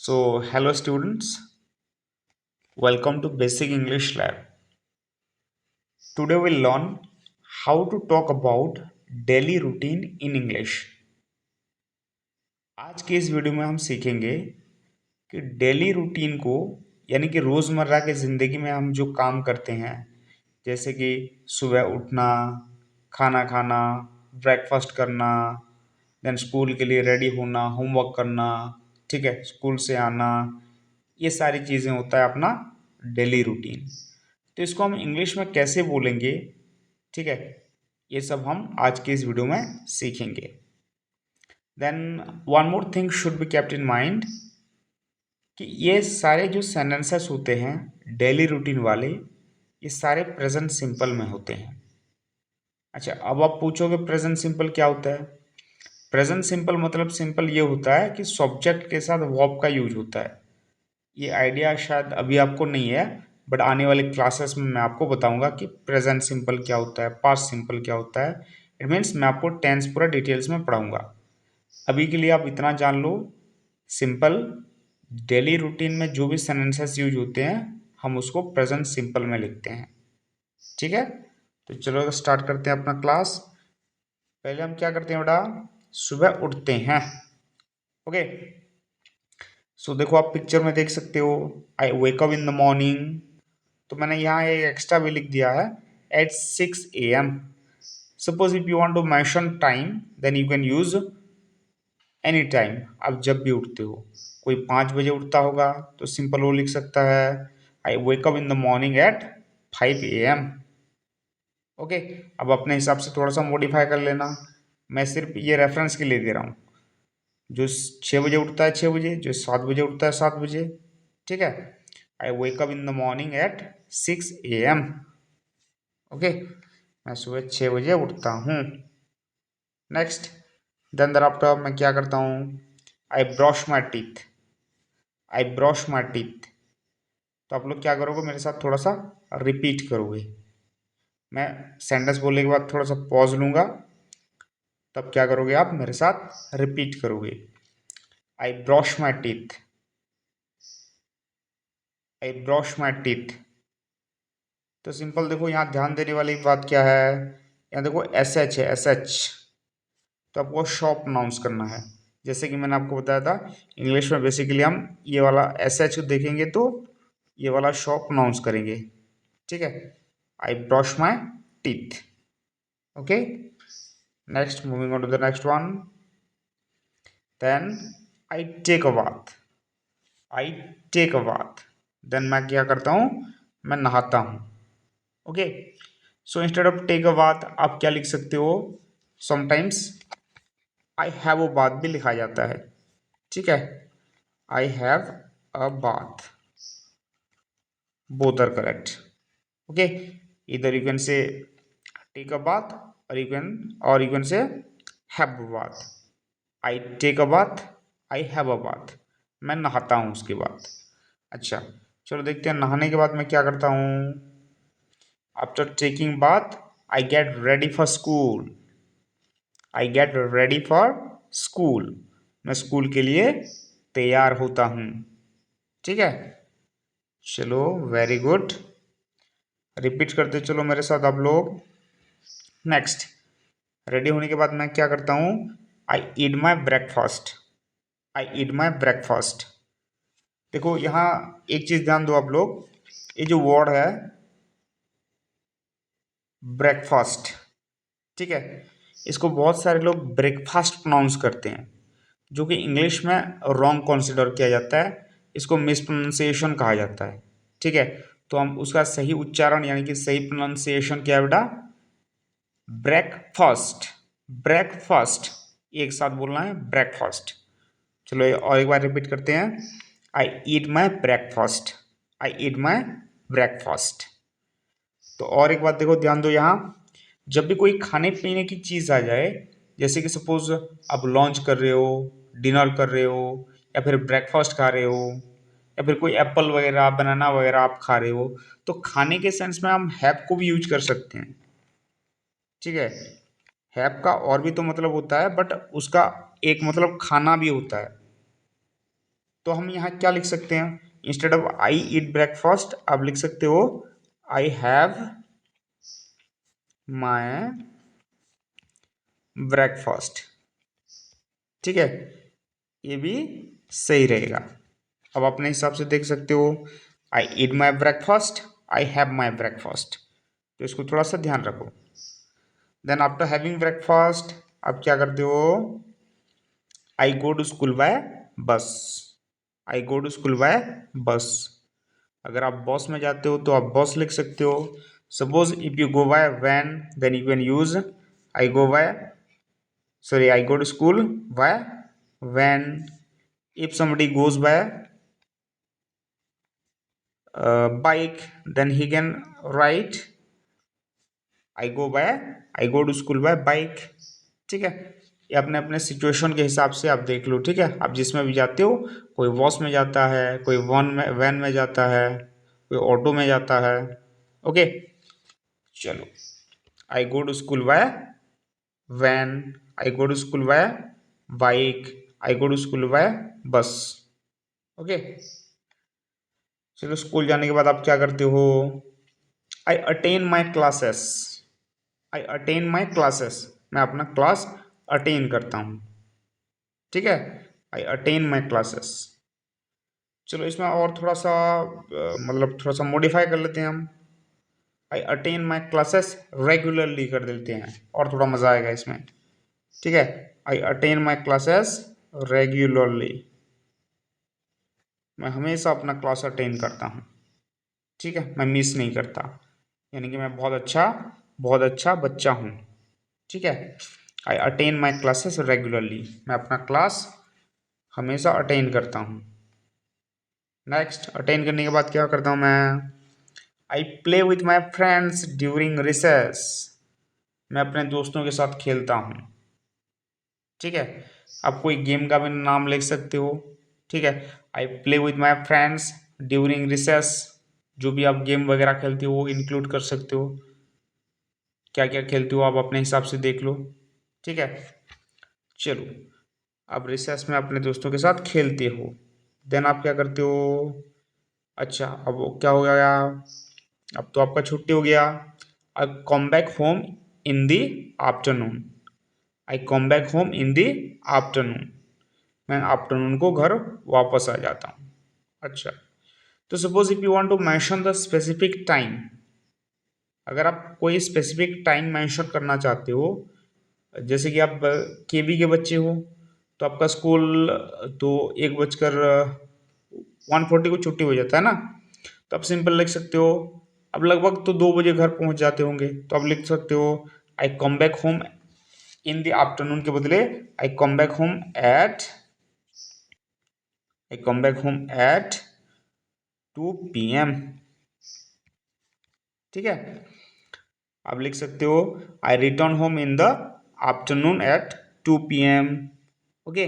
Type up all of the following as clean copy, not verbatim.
Hello students, welcome to Basic English Lab. Today we'll learn how to talk about daily routine in English. आज के इस video में हम सीखेंगे कि डेली रूटीन को यानी कि रोज़मर्रा की ज़िंदगी में हम जो काम करते हैं, जैसे कि सुबह उठना, खाना खाना, ब्रेकफास्ट करना, देन स्कूल के लिए रेडी होना, होमवर्क करना, ठीक है, स्कूल से आना, ये सारी चीज़ें होता है अपना डेली रूटीन। तो इसको हम इंग्लिश में कैसे बोलेंगे, ठीक है, ये सब हम आज के इस वीडियो में सीखेंगे। Then one more thing should be kept in mind कि ये सारे जो सेंटेंसेस होते हैं डेली रूटीन वाले, ये सारे प्रेजेंट सिंपल में होते हैं। अच्छा, अब आप पूछोगे प्रेजेंट सिंपल क्या होता है। प्रेजेंट सिंपल मतलब सिंपल ये होता है कि सब्जेक्ट के साथ वर्ब का यूज होता है। ये आइडिया शायद अभी आपको नहीं है, बट आने वाले क्लासेस में मैं आपको बताऊंगा कि प्रेजेंट सिंपल क्या होता है, पास्ट सिंपल क्या होता है। इट मीन्स मैं आपको टेंस पूरा डिटेल्स में पढ़ाऊंगा। अभी के लिए आप इतना जान लो, सिंपल डेली रूटीन में जो भी सेंटेंसेस यूज होते हैं हम उसको प्रेजेंट सिंपल में लिखते हैं। ठीक है, तो चलो स्टार्ट करते हैं अपना क्लास। पहले हम क्या करते हैं बेटा, सुबह उठते हैं। ओके, सो देखो आप पिक्चर में देख सकते हो, I wake up in the morning. तो मैंने यहाँ एक एक्स्ट्रा भी लिख दिया है, at 6 AM। Suppose if you want to mention time then you can use any time. आप जब भी उठते हो, कोई 5 बजे उठता होगा तो सिंपल वो लिख सकता है, I wake up in the morning at 5 AM। Okay, अब अपने हिसाब से थोड़ा सा मॉडिफाई कर लेना। मैं सिर्फ ये रेफरेंस के लिए दे रहा हूँ। जो 6 बजे उठता है 6 बजे, जो 7 बजे उठता है 7 बजे। ठीक है, I wake up in the morning at 6 AM। Okay, मैं सुबह 6 बजे उठता हूँ। नेक्स्ट, देन आफ्टर मैं क्या करता हूँ, I brush my teeth. I brush my teeth. तो आप लोग क्या करोगे, मेरे साथ थोड़ा सा रिपीट करोगे। मैं सेंटेंस बोलने के बाद थोड़ा सा पॉज लूंगा, तब क्या करोगे आप मेरे साथ रिपीट करोगे। I brush my teeth. I brush my teeth. तो सिंपल देखो, यहाँ ध्यान देने वाली बात क्या है, यहाँ देखो SH है, SH। तो आपको शॉप प्रोनाउंस करना है। जैसे कि मैंने आपको बताया था, इंग्लिश में बेसिकली हम ये वाला SH देखेंगे तो ये वाला शॉप प्रोनाउंस करेंगे। ठीक है, I brush my teeth. Okay, next moving on to the next one. Then I take a bath. I take a bath. Then मैं क्या करता हूँ, मैं नहाता हूँ। Okay, so instead of take a bath आप क्या लिख सकते हो, sometimes I have a bath भी लिखा जाता है। ठीक है, I have a bath, both are correct. Okay, either you can say take a bath or you can say have a bath. I take a bath, I have a bath। मैं नहाता हूँ उसके बाद। अच्छा, चलो देखते हैं नहाने के बाद मैं क्या करता हूँ। After taking bath I get ready for school. I get ready for school. मैं स्कूल के लिए तैयार होता हूँ। ठीक है, चलो वेरी गुड, रिपीट करते चलो मेरे साथ आप लोग। नेक्स्ट, रेडी होने के बाद मैं क्या करता हूँ, आई eat my breakfast. I eat my breakfast. देखो यहाँ एक चीज ध्यान दो आप लोग, ये जो वर्ड है ब्रेकफास्ट, ठीक है, इसको बहुत सारे लोग ब्रेकफास्ट प्रोनाउंस करते हैं, जो कि इंग्लिश में रॉन्ग कंसिडर किया जाता है। इसको मिसप्रोनाउंसिएशन कहा जाता है। ठीक है, तो हम उसका सही उच्चारण यानी कि सही प्रोनाउंसिएशन क्या है बेटा, ब्रेकफास्ट। ब्रेकफास्ट एक साथ बोलना है, ब्रेकफास्ट। चलो और एक बार रिपीट करते हैं, आई eat my breakfast. I eat my breakfast. तो और एक बात देखो, ध्यान दो यहाँ, जब भी कोई खाने पीने की चीज़ आ जाए, जैसे कि सपोज आप लॉन्च कर रहे हो, डिनर कर रहे हो, या फिर ब्रेकफास्ट खा रहे हो, या फिर कोई एप्पल वगैरह बनाना वगैरह आप खा रहे हो, तो खाने के सेंस में हम हैव को भी यूज कर सकते हैं। ठीक है, हैव का और भी तो मतलब होता है, बट उसका एक मतलब खाना भी होता है। तो हम यहाँ क्या लिख सकते हैं, instead of I eat breakfast आप लिख सकते हो आई हैव माई ब्रेकफास्ट। ठीक है, ये भी सही रहेगा। अब अपने हिसाब से देख सकते हो, I eat my breakfast, I have my breakfast, तो इसको थोड़ा सा ध्यान रखो। देन आफ्टर हैविंग ब्रेकफास्ट आप क्या करते हो, I go to school by बस, आई गो टू स्कूल बाय बस। अगर आप बस में जाते हो तो आप बस लिख सकते हो। Suppose if you go by van then you can use I go by, sorry, I go to school by when. If somebody goes by bike then he can write I go to school by bike। ठीक है, ये अपने अपने situation के हिसाब से आप देख लो। ठीक है, आप जिसमें भी जाते हो, कोई बस में जाता है, कोई वैन में जाता है, कोई ऑटो में जाता है। ओके, चलो, I go to school by van, I go to school by bike, I go to school by bus. Okay, चलो स्कूल जाने के बाद आप क्या करते हो, I attend my classes, I attend my classes, मैं अपना क्लास अटेन करता हूँ। ठीक है, आई अटेन माई क्लासेस। चलो इसमें और थोड़ा सा मतलब थोड़ा सा मॉडिफाई कर लेते हैं हम, आई अटेन माई क्लासेस रेगुलरली कर देते हैं और थोड़ा मज़ा आएगा इसमें। ठीक है, आई अटेन माई क्लासेस रेगुलरली, मैं हमेशा अपना क्लास अटेन करता हूँ। ठीक है, मैं मिस नहीं करता, यानी कि मैं बहुत अच्छा बच्चा हूँ। ठीक है, आई अटेन माई क्लासेस रेगुलरली, मैं अपना क्लास हमेशा अटेन करता हूँ। नेक्स्ट, अटेन करने के बाद क्या करता हूँ मैं, I play with my friends during recess, मैं अपने दोस्तों के साथ खेलता हूँ। ठीक है, आप कोई गेम का भी नाम लिख सकते हो। ठीक है, I play with my friends during recess, जो भी आप गेम वगैरह खेलते हो वो इंक्लूड कर सकते हो, क्या क्या खेलते हो आप अपने हिसाब से देख लो। ठीक है, चलो, आप रिसेस में अपने दोस्तों के साथ खेलते हो, देन आप क्या करते हो, अच्छा अब वो क्या हो गया, अब तो आपका छुट्टी हो गया, I come back home in the afternoon, I come back home in the afternoon, मैं आफ्टरनून को घर वापस आ जाता हूँ। अच्छा, तो suppose if you want to mention the specific time, अगर आप कोई स्पेसिफिक टाइम मेंशन करना चाहते हो, जैसे कि आप केबी के बच्चे हो तो आपका स्कूल तो 1:40 को छुट्टी हो जाता है ना, तो आप सिंपल लिख सकते हो, अब लगभग तो 2 बजे घर पहुंच जाते होंगे, तो आप लिख सकते हो I come back home in the afternoon के बदले I come back home at, I come back home at 2 PM। ठीक है, आप लिख सकते हो I return home in the afternoon at 2 PM। Okay,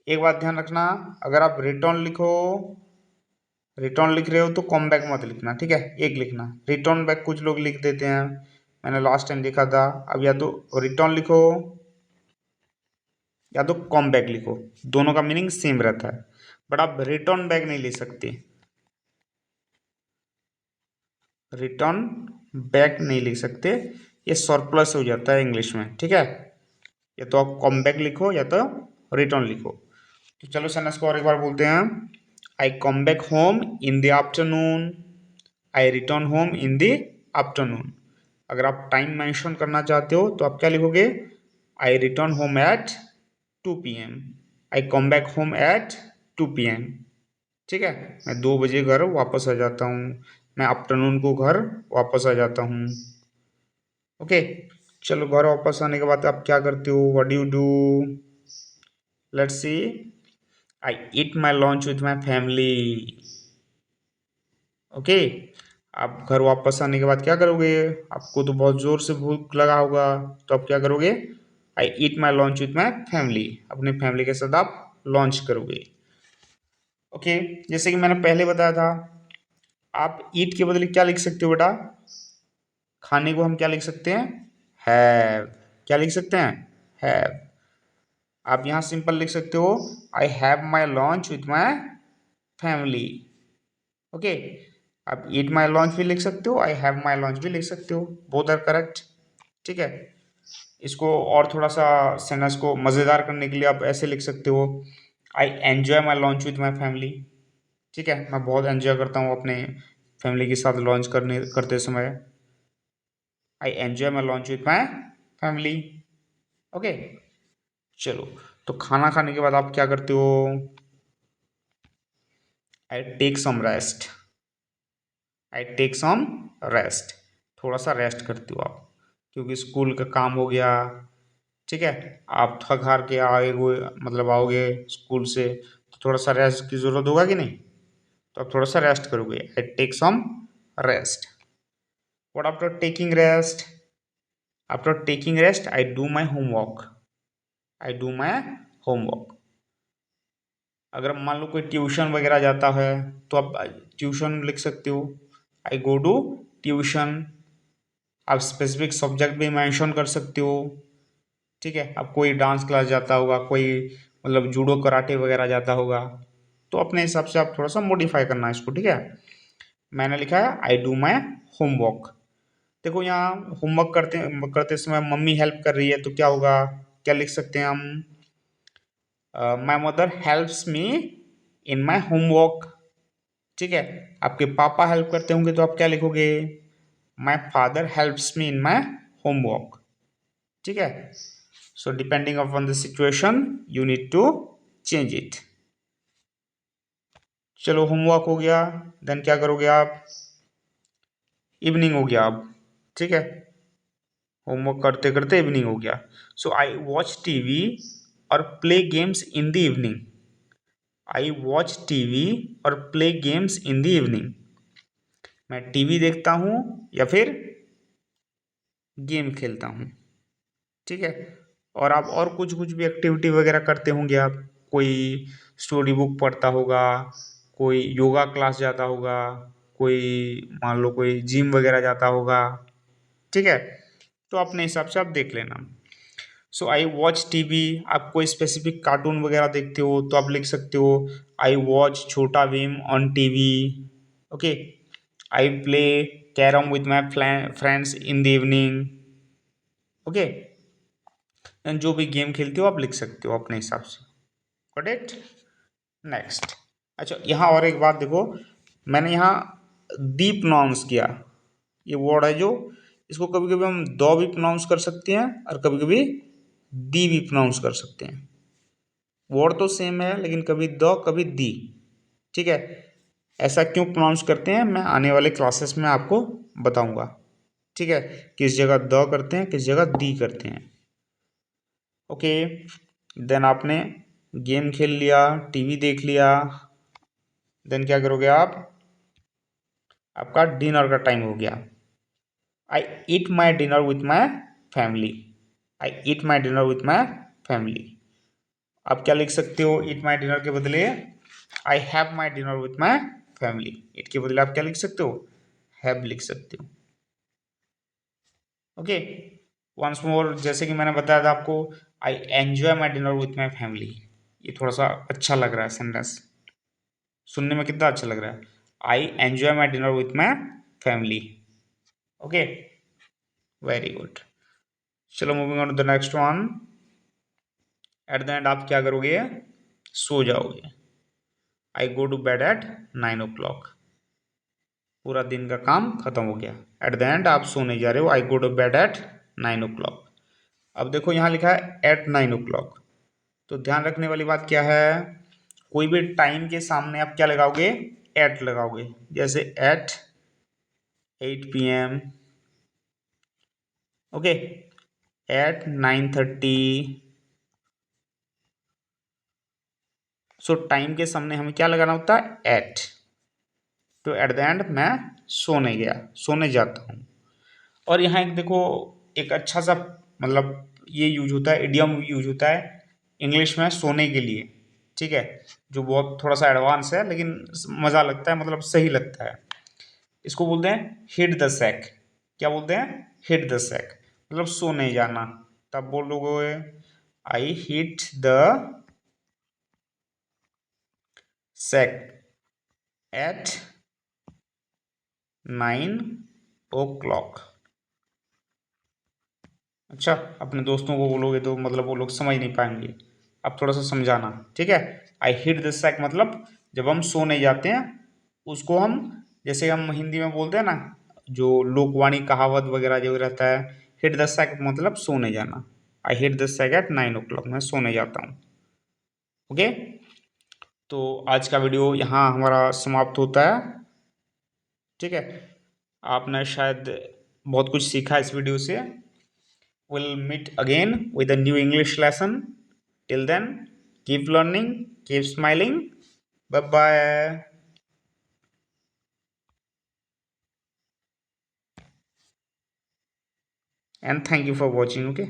एक बात ध्यान रखना, अगर आप रिटर्न लिख रहे हो तो कम बैक मत लिखना। ठीक है, एक लिखना, रिटर्न बैक कुछ लोग लिख देते हैं, मैंने लास्ट टाइम देखा था। अब या तो रिटर्न लिखो या तो कम बैक लिखो, दोनों का मीनिंग सेम रहता है, बट आप रिटर्न बैक नहीं लिख सकते, रिटर्न बैक नहीं लिख सकते, ये सरप्लस हो जाता है इंग्लिश में। ठीक है, या तो आप कम बैक लिखो या तो रिटर्न लिखो। तो चलो सेंटेंस को और एक बार बोलते हैं, I come back home in the afternoon, I return home in the afternoon. अगर आप टाइम मेंशन करना चाहते हो तो आप क्या लिखोगे, I return home at 2 PM, I come back home at 2 PM। ठीक है, मैं 2 बजे घर वापस आ जाता हूँ, मैं आफ्टरनून को घर वापस आ जाता हूँ। ओके, चलो घर वापस आने के बाद आप क्या करते हो, what do you do, let's see, I eat my lunch with my family. Okay, आप घर वापस आने के बाद क्या करोगे, आपको तो बहुत ज़ोर से भूख लगा होगा, तो आप क्या करोगे, I eat my lunch with my family, अपनी फैमिली के साथ आप लंच करोगे। ओके, जैसे कि मैंने पहले बताया था, आप ईट के बदले क्या लिख सकते हो बेटा, खाने को हम क्या लिख सकते हैं, हैव, क्या लिख सकते हैं, हैव। आप यहाँ सिंपल लिख सकते हो आई have my lunch with my family. Okay, आप ईट माई लंच भी लिख सकते हो, आई हैव माई लंच भी लिख सकते हो, बोथ आर करेक्ट। ठीक है, इसको और थोड़ा सा सेंटेंस को मज़ेदार करने के लिए आप ऐसे लिख सकते हो I enjoy my lunch with my family. ठीक है, मैं बहुत एंजॉय करता हूँ अपने फैमिली के साथ लंच करते समय। I enjoy my lunch with my family. Okay, चलो, तो खाना खाने के बाद आप क्या करते हो? I take some rest. I take some rest, थोड़ा सा रेस्ट करते हो आप, क्योंकि स्कूल का काम हो गया। ठीक है, आप थक हार के आए हुए मतलब आओगे स्कूल से, तो थोड़ा सा रेस्ट की ज़रूरत होगा कि नहीं? तो आप थोड़ा सा रेस्ट करोगे, I take some rest. What after taking rest? After taking rest I do my homework. I do my homework. अगर मान लो कोई ट्यूशन वगैरह जाता है तो आप ट्यूशन लिख सकते हो, आई गो टू ट्यूशन। आप स्पेसिफिक सब्जेक्ट भी मेंशन कर सकते हो। ठीक है, अब कोई डांस क्लास जाता होगा, कोई मतलब जूडो कराटे वगैरह जाता होगा, तो अपने हिसाब से आप थोड़ा सा मॉडिफाई करना है इसको। ठीक है, मैंने लिखा है आई डू माई होमवर्क। देखो यहाँ होमवर्क करते करते समय मम्मी हेल्प कर रही है तो क्या होगा, क्या लिख सकते हैं हम? My mother helps me in my homework. ठीक है, आपके पापा हेल्प करते होंगे तो आप क्या लिखोगे? My father helps me in my homework. ठीक है, so depending upon the situation you need to change it. चलो, होमवर्क हो गया, देन क्या करोगे आप? इवनिंग हो गया अब। ठीक है, होमवर्क करते करते इवनिंग हो गया, सो आई वॉच टीवी और play games in the evening. I watch TV और play games in the evening. मैं टीवी देखता हूँ या फिर गेम खेलता हूँ। ठीक है, और आप और कुछ कुछ भी एक्टिविटी वगैरह करते होंगे आप, कोई स्टोरी बुक पढ़ता होगा, कोई योगा क्लास जाता होगा, कोई मान लो कोई जिम वगैरह जाता होगा। ठीक है, तो अपने हिसाब से आप देख लेना। सो आई वॉच टीवी, आप कोई स्पेसिफिक कार्टून वगैरह देखते हो तो आप लिख सकते हो आई वॉच छोटा Bhim on TV. Okay, I play carrom with my friends in the evening. Okay, जो भी गेम खेलते हो आप लिख सकते हो अपने हिसाब से। Correct, next. अच्छा, यहाँ और एक बात देखो, मैंने यहाँ दी प्रोनाउंस किया। ये वर्ड है जो, इसको कभी कभी हम दो भी प्रोनाउंस कर सकते हैं और कभी कभी दी भी प्रोनाउंस कर सकते हैं। वर्ड तो सेम है लेकिन कभी दो कभी दी। ठीक है, ऐसा क्यों प्रोनाउंस करते हैं मैं आने वाले क्लासेस में आपको बताऊंगा। ठीक है, किस जगह द करते हैं, किस जगह दी करते हैं। ओके, देन आपने गेम खेल लिया, टीवी देख लिया, देन क्या करोगे आप? आपका डिनर का टाइम हो गया। I eat my dinner with my family. I eat my dinner with my family. आप क्या लिख सकते हो ईट माई डिनर के बदले? आई have my dinner with my family. It के बदले आप क्या लिख सकते हो? हैव लिख सकते हो। ओके, वंस मोर, जैसे कि मैंने बताया था आपको, आई enjoy my dinner with my family. ये थोड़ा सा अच्छा लग रहा है सेंटेंस, सुनने में कितना अच्छा लग रहा है। I enjoy my dinner with my family. Okay, very good. चलो, moving on to the next one. At the end आप क्या करोगे? सो जाओगे। I go to bed at 9 o'clock। पूरा दिन का काम खत्म हो गया, एट द एंड आप सोने जा रहे हो। I go to bed at 9 o'clock। अब देखो यहाँ लिखा है एट 9 o'clock, तो ध्यान रखने वाली बात क्या है? कोई भी टाइम के सामने आप क्या लगाओगे? एट लगाओगे। जैसे at 8 p.m, okay, at 9:30। So time के सामने हमें क्या लगाना होता है? एट। तो एट द एंड मैं सोने गया, सोने जाता हूँ। और यहाँ एक देखो, एक अच्छा सा मतलब ये यूज होता है, इडियम यूज होता है इंग्लिश में सोने के लिए। ठीक है, जो बहुत थोड़ा सा एडवांस है लेकिन मज़ा लगता है, मतलब सही लगता है। इसको बोलते हैं हिट द सैक। क्या बोलते हैं? हिट द सैक, मतलब सो नहीं जाना। तब बोलोगे I hit the sack at 9 o'clock। अच्छा, अपने दोस्तों को बोलोगे तो मतलब वो लोग समझ नहीं पाएंगे। अब थोड़ा सा समझाना, ठीक है। आई हिट द सैक मतलब जब हम सोने जाते हैं उसको हम, जैसे हम हिंदी में बोलते हैं ना, जो लोकवाणी कहावत वगैरह जो रहता है, हिट द सैक मतलब सोने जाना। I hit the sack at 9 o'clock, मैं सोने जाता हूँ। ओके, तो आज का वीडियो यहाँ हमारा समाप्त होता है, ठीक है। आपने शायद बहुत कुछ सीखा इस वीडियो से। We'll meet again with a new English lesson. Till then, keep learning, keep smiling. Bye bye. And thank you for watching. Okay.